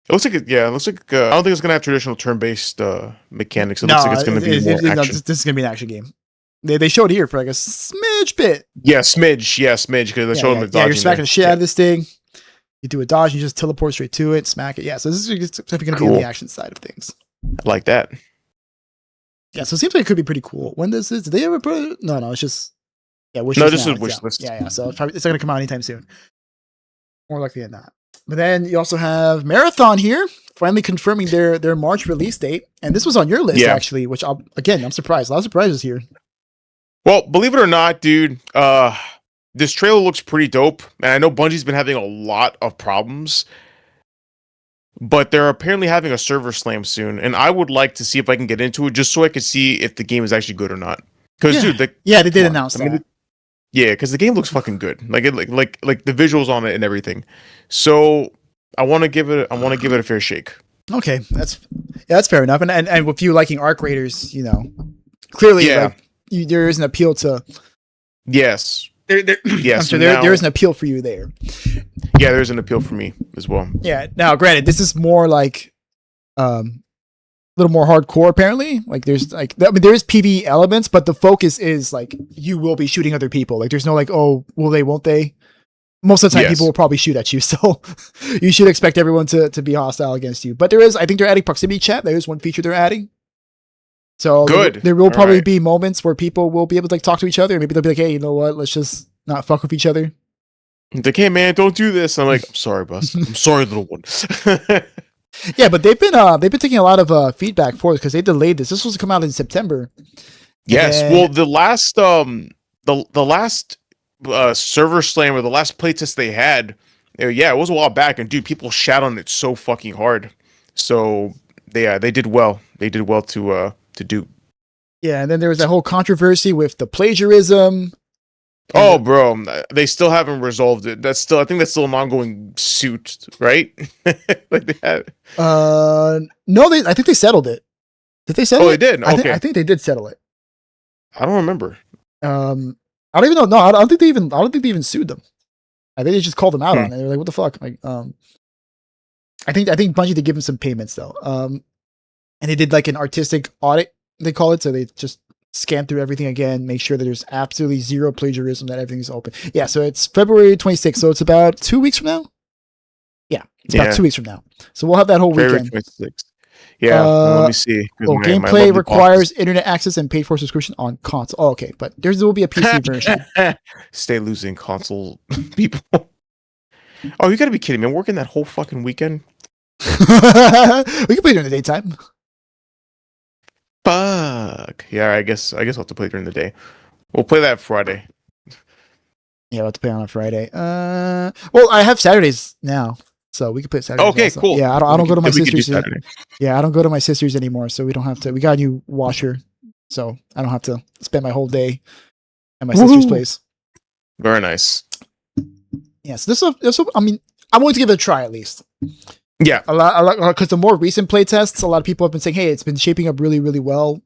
It looks like I don't think it's gonna have traditional turn-based mechanics. It looks like it's gonna be more action. This is gonna be an action game. They showed here for like a smidge bit. Yeah, smidge. Yeah, smidge. Because they showed them dodging. Yeah, you're smacking the shit out of this thing. You do a dodge, you just teleport straight to it, smack it. Yeah, so this is definitely going to be on the action side of things. I like that. Yeah, so it seems like it could be pretty cool. When this is, did they ever put it? No, it's just wish list. No, this is wish list. Yeah. So it's not going to come out anytime soon. More likely than not. But then you also have Marathon here, finally confirming their March release date, and this was on your list actually, which I'm surprised. A lot of surprises here. Well, believe it or not, dude, this trailer looks pretty dope, and I know Bungie's been having a lot of problems, but they're apparently having a server slam soon, and I would like to see if I can get into it just so I can see if the game is actually good or not. Because, dude, they did announce that. Yeah, because the game looks fucking good, like the visuals on it and everything. So I want to give it a fair shake. Okay, that's fair enough. And with you liking Arc Raiders, clearly, there is an appeal to. Yes. Yes. I'm sure there is an appeal for you there. Yeah, there's an appeal for me as well. Yeah. Now, granted, this is more like, a little more hardcore. Apparently, like there is PvE elements, but the focus is like you will be shooting other people. Like there's no like, oh, will they? Won't they? Most of the time, people will probably shoot at you, so you should expect everyone to be hostile against you. But I think they're adding proximity chat. There is one feature they're adding. So good. There will probably be moments where people will be able to like talk to each other. Maybe they'll be like, hey, you know what? Let's just not fuck with each other. He's like, hey man, don't do this. I'm like, I'm sorry, boss. I'm sorry, little one. Yeah, but they've been taking a lot of feedback for it because they delayed this. This was to come out in September. Yes. then, Well, the last the last server slam or the last playtest they had, yeah, it was a while back, and dude, people shat on it so fucking hard. So they did well. They did well to do. yeah, and then there was that whole controversy with the plagiarism. Oh, bro, they still haven't resolved it. That's still, I think that's still an ongoing suit, right? Like they have. No, I think they settled it. Did they settle it? Oh, they did. Okay. I think they did settle it. I don't remember. I don't even know. No, I don't think they even sued them. I think they just called them out on it. They're like, what the fuck? Like, I think Bungie did give them some payments though. And they did like an artistic audit, they call it. So they just scan through everything again, make sure that there's absolutely zero plagiarism, that everything's open. Yeah, so it's February 26th, so it's about 2 weeks from now. Yeah, it's about 2 weeks from now. So we'll have that whole weekend. 26th. Yeah, let me see. Well, gameplay requires internet access and paid for subscription on console. Oh, okay, but there will be a PC version. Stay losing console people. Oh, you gotta be kidding me! I'm working that whole fucking weekend. We can play during the daytime. Fuck. Yeah, I guess I'll have to play during the day. We'll play that Friday. Yeah, we'll have to play on a Friday. Well, I have Saturdays now, so we can play Saturdays. Okay, also. cool. Yeah, I don't go to my sister's. Yeah, I don't go to my sister's anymore, so we don't have to. We got a new washer, so I don't have to spend my whole day at my sister's place. Very nice. Yeah, so this. I mean, I'm willing to give it a try at least. Yeah, a lot, because the more recent play tests, a lot of people have been saying, "Hey, it's been shaping up really, really well."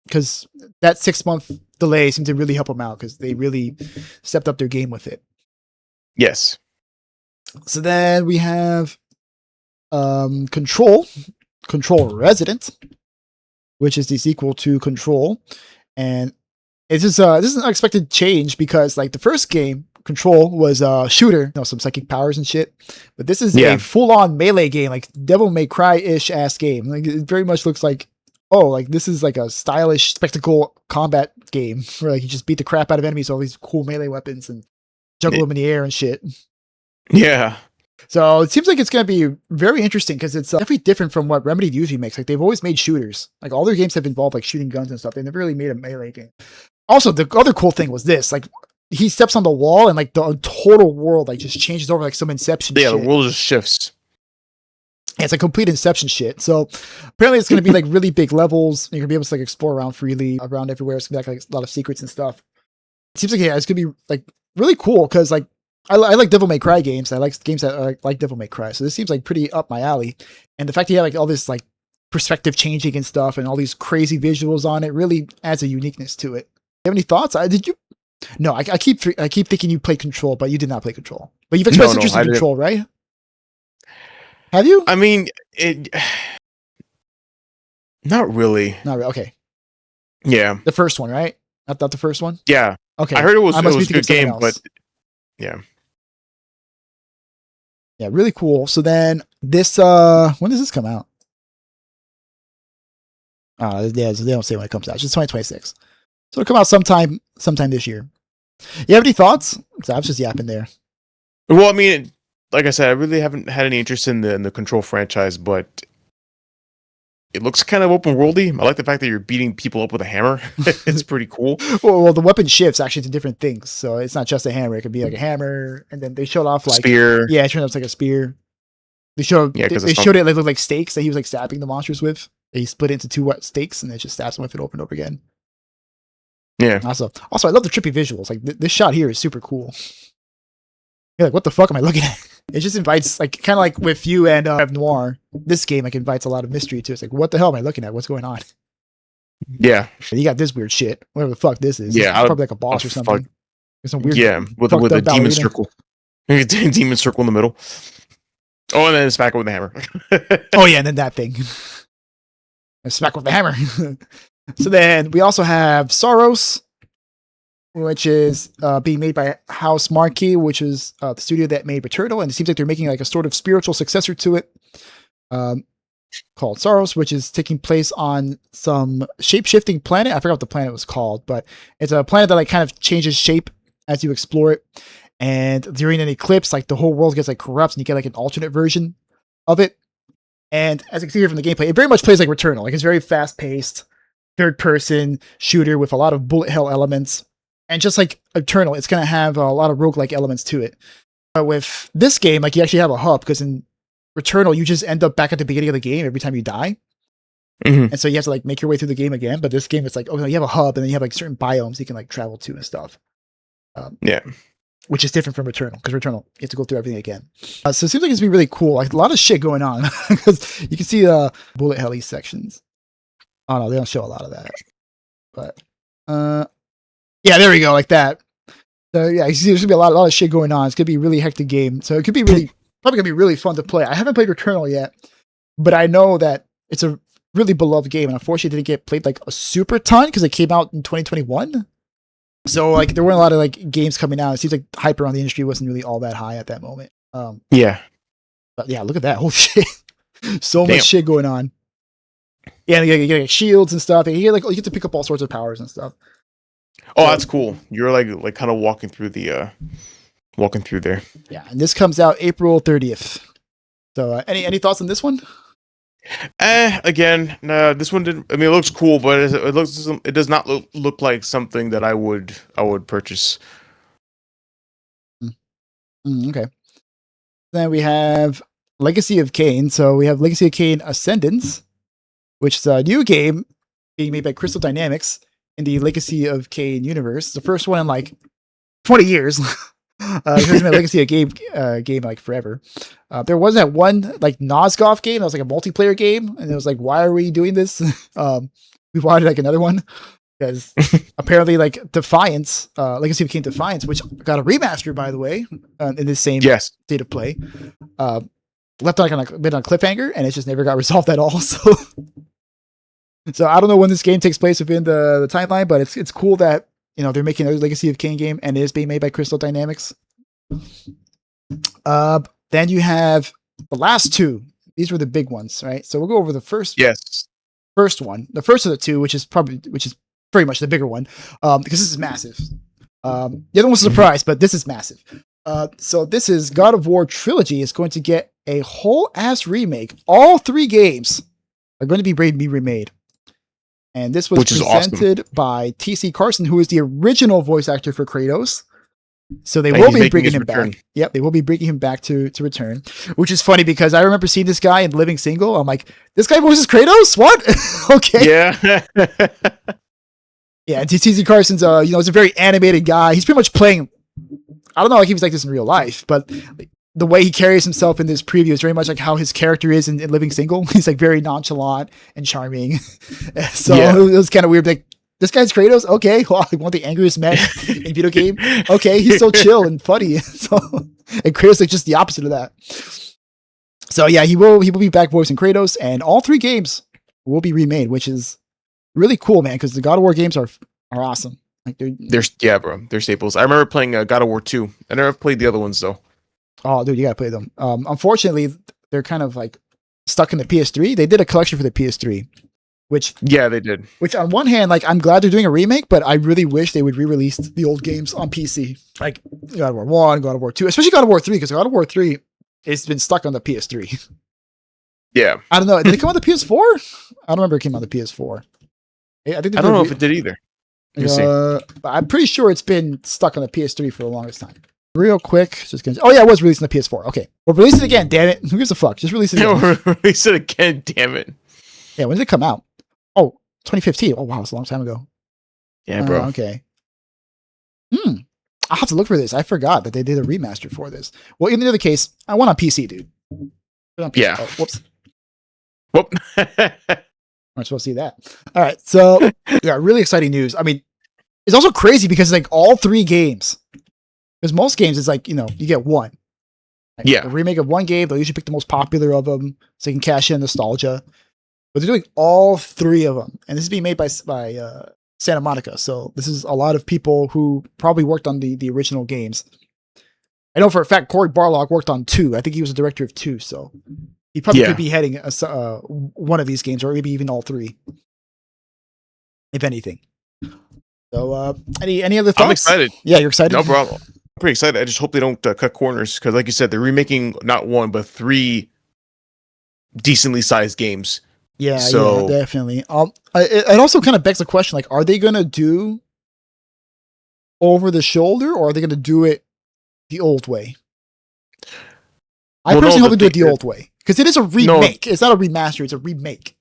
Because that 6-month delay seemed to really help them out because they really stepped up their game with it. Yes. So then we have Control Resident, which is the sequel to Control, and this is an unexpected change because like the first game, Control, was a shooter, some psychic powers and shit, but this is a full-on melee game, like Devil May Cry-ish ass game. Like it very much looks like, like this is like a stylish spectacle combat game where like you just beat the crap out of enemies with all these cool melee weapons and juggle them in the air and shit. Yeah. So it seems like it's going to be very interesting because it's definitely different from what Remedy usually makes. Like they've always made shooters. Like all their games have involved like shooting guns and stuff. They never really made a melee game. Also, the other cool thing was this: like he steps on the wall and like the total world like just changes over like some Inception. Yeah, shit. The world just shifts. Yeah, it's a complete Inception shit. So apparently it's going to be like really big levels. You're going to be able to like explore around freely around everywhere. It's going to be like a lot of secrets and stuff. It seems like it's going to be like really cool because like I like Devil May Cry games. I like games that are like Devil May Cry. So this seems like pretty up my alley. And the fact that you have like all this like perspective changing and stuff and all these crazy visuals on it really adds a uniqueness to it. You have any thoughts? Did you? No, I keep thinking you played Control, but you did not play Control. But you've expressed interest in Control, right? Have you? I mean, it. Not really. Not really. Okay. Yeah. The first one, right? Not the first one. Yeah. Okay. I heard it was a good game, but yeah. Yeah, really cool. So then this, when does this come out? Yeah, they don't say when it comes out. It's just 2026. So it'll come out sometime this year. You have any thoughts? Because I was just yapping there. Well, I mean, like I said, I really haven't had any interest in the Control franchise, but it looks kind of open worldy. I like the fact that you're beating people up with a hammer. It's pretty cool. Well, the weapon shifts actually to different things, so it's not just a hammer. It could be like a hammer, and then they showed off like spear. Yeah, it turned out it's like a spear. They showed it like looked like stakes that he was like stabbing the monsters with. He split it into two stakes, and it just stabs them with it over and over again. Yeah. Also, I love the trippy visuals. Like this shot here is super cool. You're like, what the fuck am I looking at? It just invites, like, kind of like with you and Noir. This game like invites a lot of mystery to it. It's like, what the hell am I looking at? What's going on? Yeah. You got this weird shit. Whatever the fuck this is. Yeah, it's probably like a boss or something. There's some weird. Yeah, with a demon circle. Demon circle in the middle. Oh, and then smack it with the hammer. Oh yeah, and then that thing. And smack with the hammer. So then we also have Saros, which is being made by House Marquee, which is the studio that made Returnal, and it seems like they're making like a sort of spiritual successor to it, called Saros, which is taking place on some shape-shifting planet. I forgot what the planet was called, but it's a planet that like kind of changes shape as you explore it. And during an eclipse, like the whole world gets like corrupts, and you get like an alternate version of it. And as you can see here from the gameplay, it very much plays like Returnal. Like it's very fast paced, third person shooter with a lot of bullet hell elements. And just like Returnal, it's gonna have a lot of roguelike elements to it. But with this game, like you actually have a hub, because in Returnal, you just end up back at the beginning of the game every time you die. Mm-hmm. And so you have to like make your way through the game again. But this game, it's like, oh no, you have a hub, and then you have like certain biomes you can like travel to and stuff. Yeah. Which is different from Returnal, because Returnal, you have to go through everything again. So it seems like it's gonna be really cool. Like a lot of shit going on, because you can see the bullet heli sections. Oh no, they don't show a lot of that. But yeah, there we go, like that. So yeah, you see there's gonna be a lot of shit going on. It's gonna be a really hectic game. So it could be probably gonna be really fun to play. I haven't played Returnal yet, but I know that it's a really beloved game, and unfortunately it didn't get played like a super ton because it came out in 2021. So like there weren't a lot of like games coming out. It seems like hype around the industry wasn't really all that high at that moment. Yeah. But yeah, look at that whole shit. So much shit going on. Yeah, and you get like, shields and stuff. And you get to pick up all sorts of powers and stuff. Oh, that's cool. You're like kind of walking through there. Yeah, and this comes out April 30th. So any thoughts on this one? Again, no, this one didn't. I mean, it looks cool, but it does not look like something that I would purchase. Okay. Then we have Legacy of Kain. So we have Legacy of Kain Ascendance, which is a new game being made by Crystal Dynamics in the Legacy of Kain universe. The first one in like 20 years. It's been a Legacy of game like forever. There was that one like Nosgoth game that was like a multiplayer game, and it was like, why are we doing this? We wanted like another one because apparently like Defiance, Legacy of Kain Defiance, which got a remaster by the way, in the same state of play, left on like a bit on a cliffhanger, and it just never got resolved at all. So I don't know when this game takes place within the timeline, but it's cool that they're making another Legacy of Kain game, and it is being made by Crystal Dynamics. Then you have the last two. These were the big ones, right? So we'll go over the first one, the first of the two, which is very much the bigger one, because this is massive. The other one's a surprise, but this is massive. So this is God of War Trilogy is going to get a whole ass remake. All three games are going to be remade. And this was presented by T.C. Carson, who is the original voice actor for Kratos. So they will be bringing him back. Yep, they will be bringing him back to return, which is funny because I remember seeing this guy in Living Single. I'm like, this guy voices Kratos? What? Okay. Yeah. Yeah, T.C. Carson's, he's a very animated guy. He's pretty much playing, I don't know if he was like this in real life, but the way he carries himself in this preview is very much like how his character is in Living Single. He's like very nonchalant and charming. So it was kind of weird. Like, this guy's Kratos? Okay. Well, one of the angriest men in video game. Okay. He's so chill and funny. And Kratos is just the opposite of that. So yeah, he will be back voicing Kratos, and all three games will be remade, which is really cool, man, because the God of War games are awesome. Like they're staples. I remember playing God of War 2. I never played the other ones though. Oh, dude, you gotta play them. Unfortunately, they're kind of like stuck in the PS3. They did a collection for the PS3, which they did. Which on one hand, like I'm glad they're doing a remake, but I really wish they would re-release the old games on PC, like God of War 1, God of War 2, especially God of War 3, because God of War 3 has been stuck on the PS3. Yeah, I don't know. Did it come on the PS4? I don't remember it came on the PS4. I don't know if it did either. I'm pretty sure it's been stuck on the PS3 for the longest time. Real quick, oh yeah, it was released on the PS4. Okay, we'll release it again. Damn it! Who gives a fuck? Just release it again. Release it again. Damn it! Yeah, when did it come out? Oh, 2015. Oh wow, it's a long time ago. Yeah, bro. Okay. I'll have to look for this. I forgot that they did a remaster for this. Well, in the other case, I want on PC, dude. On PC. Yeah. Oh, whoops. Whoop. I'm supposed to see that. All right, so yeah, really exciting news. I mean, it's also crazy because like all three games. Because most games, it's like, you get one. Like, a remake of one game, they'll usually pick the most popular of them so they can cash in nostalgia. But they're doing all three of them. And this is being made by Santa Monica. So this is a lot of people who probably worked on the original games. I know for a fact Cory Barlog worked on 2. I think he was the director of 2. So he probably could be heading one of these games, or maybe even all three, if anything. So any other thoughts? I'm excited. Yeah, you're excited? No problem. pretty excited. I just hope they don't cut corners because, like you said, they're remaking not one but 3 decently sized games. Yeah, So definitely. It also kind of begs the question, like, are they gonna do over the shoulder, or are they gonna do it the old way? I personally hope they do it the old way because it is a remake. It's not a remaster; it's a remake.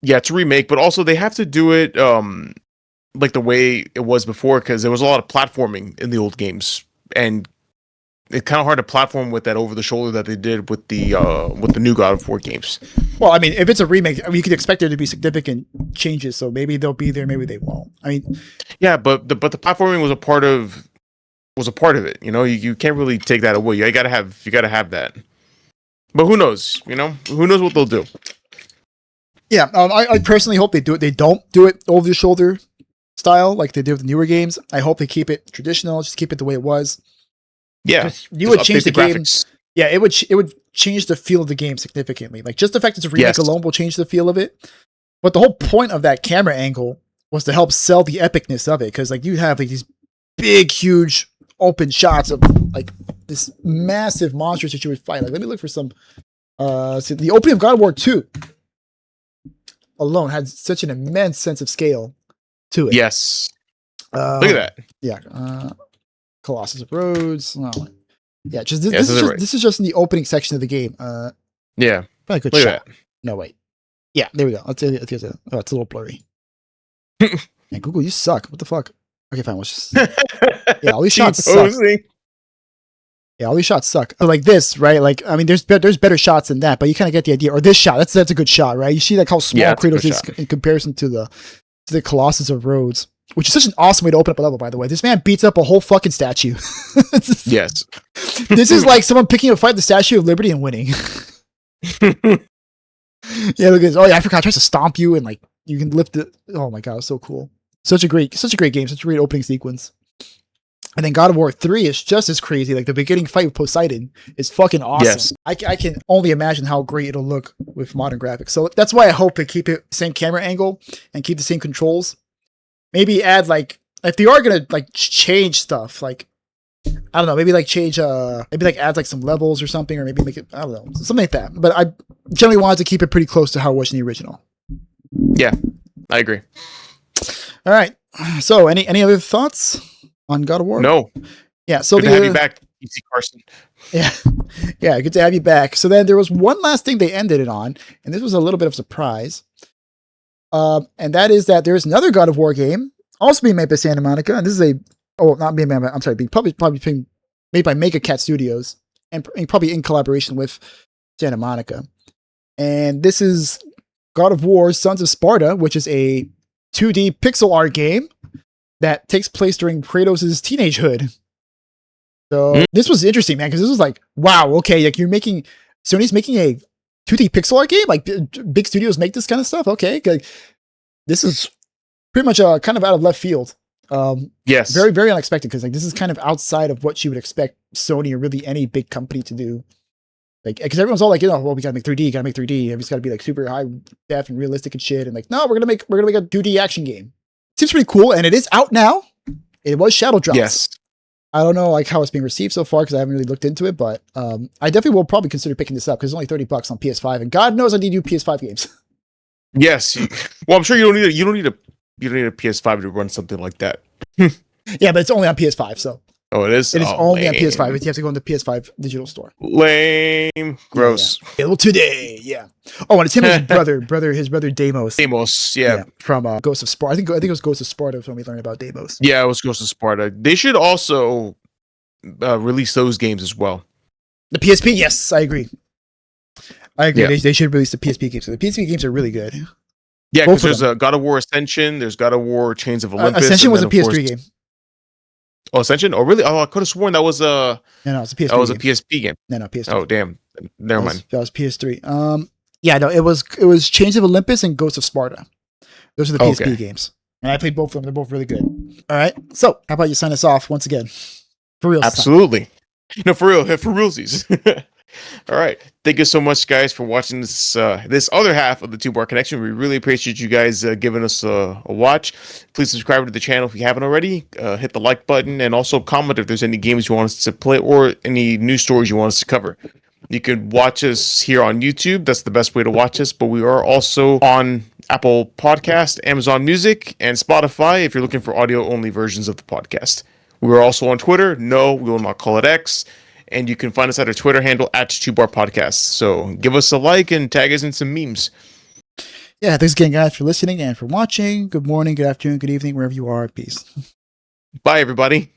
Yeah, it's a remake, but also they have to do it like the way it was before because there was a lot of platforming in the old games, and it's kind of hard to platform with that over the shoulder that they did with the new God of War games. Well, I mean, if it's a remake, you could expect there to be significant changes. So maybe they'll be there, maybe they won't. I mean, yeah, but the platforming was a part of it. You know, you can't really take that away. You gotta have that. But who knows? You know, who knows what they'll do? Yeah, I personally hope they do it. They don't do it over the shoulder style like they did with the newer games. I hope they keep it traditional, just keep it the way it was. Yeah, you would change the game. Yeah, it would change the feel of the game significantly. Like just the fact it's a remake alone will change the feel of it. But the whole point of that camera angle was to help sell the epicness of it, because like you have like these big, huge open shots of like this massive monsters that you would fight. Like let me look for some. So the opening of God of War 2 alone had such an immense sense of scale to it. Yes. Look at that. Yeah. Colossus of Rhodes. Oh, yeah, this is just in the opening section of the game. Yeah. Probably a good shot. No, wait. Yeah, there we go. It's a little blurry. Man, Google, you suck. What the fuck? Okay, fine. Let's just... Yeah, all these shots suck. Yeah, all these shots suck. So like this, right? Like, I mean, there's better shots than that, but you kind of get the idea. Or this shot, that's a good shot, right? You see like how small Kratos is in comparison to the Colossus of Rhodes, which is such an awesome way to open up a level, by the way. This man beats up a whole fucking statue. Yes. This is like someone picking a fight the Statue of Liberty and winning. Yeah, look at this. Oh yeah, I forgot. It tries to stomp you and like you can lift it. Oh my god, it's so cool. Such a great game, such a great opening sequence. And then God of War 3 is just as crazy. Like the beginning fight with Poseidon is fucking awesome. Yes. I can only imagine how great it'll look with modern graphics. So that's why I hope they keep it same camera angle and keep the same controls. Maybe add like if they are gonna like change stuff, like I don't know, maybe like change maybe like add like some levels or something, or maybe make it, I don't know, something like that. But I generally wanted to keep it pretty close to how it was in the original. Yeah, I agree. All right. So any other thoughts on God of War? No. Yeah. So good to have you back, PC Carson. Yeah. Yeah. Good to have you back. So then there was one last thing they ended it on, and this was a little bit of a surprise. And that is that there's another God of War game also being made by Santa Monica, and this is being probably being made by Mega Cat Studios, and probably in collaboration with Santa Monica. And this is God of War: Sons of Sparta, which is a 2D pixel art game that takes place during Kratos' teenagehood. So this was interesting, man, because this was like, wow, okay, like Sony's making a 2D pixel art game, like big studios make this kind of stuff. Okay, like, this is pretty much kind of out of left field. Yes, very very unexpected, because like this is kind of outside of what you would expect Sony or really any big company to do. Like, because everyone's all like, you know, well, we gotta make 3D, It's gotta be like super high def and realistic and shit. And like, no, we're gonna make a 2D action game. Seems pretty cool, and it is out now. It was shadow dropped. Yes. I don't know like how it's being received so far because I haven't really looked into it, but I definitely will probably consider picking this up because it's only $30 on PS5, and God knows I need new PS5 games. Yes. Well, I'm sure you don't need a PS5 to run something like that. Yeah, but it's only on PS5, so. Oh, it is? It is only on PS5. You have to go in the PS5 digital store. Lame. Gross. Yeah. Well, today, yeah. Oh, and it's him and his brother Deimos. Deimos, yeah. From Ghost of Sparta. I think it was Ghost of Sparta when we learned about Deimos. Yeah, it was Ghost of Sparta. They should also release those games as well. The PSP, yes, I agree. Yeah. They should release the PSP games. So the PSP games are really good. Yeah, because there's a God of War Ascension, there's God of War Chains of Olympus. Ascension was a PS3 game. Oh, Ascension? Oh, really? Oh, I could have sworn that was No, it's a PSP. That was a PSP game. No, PS3. Oh, damn. Never mind. That was PS3. Yeah, no, it was Chains of Olympus and Ghost of Sparta. Those are the PSP games, and I played both of them. They're both really good. All right. So, how about you sign us off once again? For real. Absolutely. No, for real. For realsies. All right. Thank you so much, guys, for watching this other half of the Two Bar Connection. We really appreciate you guys giving us a watch. Please subscribe to the channel if you haven't already. Hit the like button and also comment if there's any games you want us to play or any news stories you want us to cover. You can watch us here on YouTube. That's the best way to watch us. But we are also on Apple Podcast, Amazon Music, and Spotify if you're looking for audio-only versions of the podcast. We are also on Twitter. No, we will not call it X. And you can find us at our Twitter handle at 2Bar Podcast. So give us a like and tag us in some memes. Yeah, thanks again, guys, for listening and for watching. Good morning, good afternoon, good evening, wherever you are. Peace. Bye, everybody.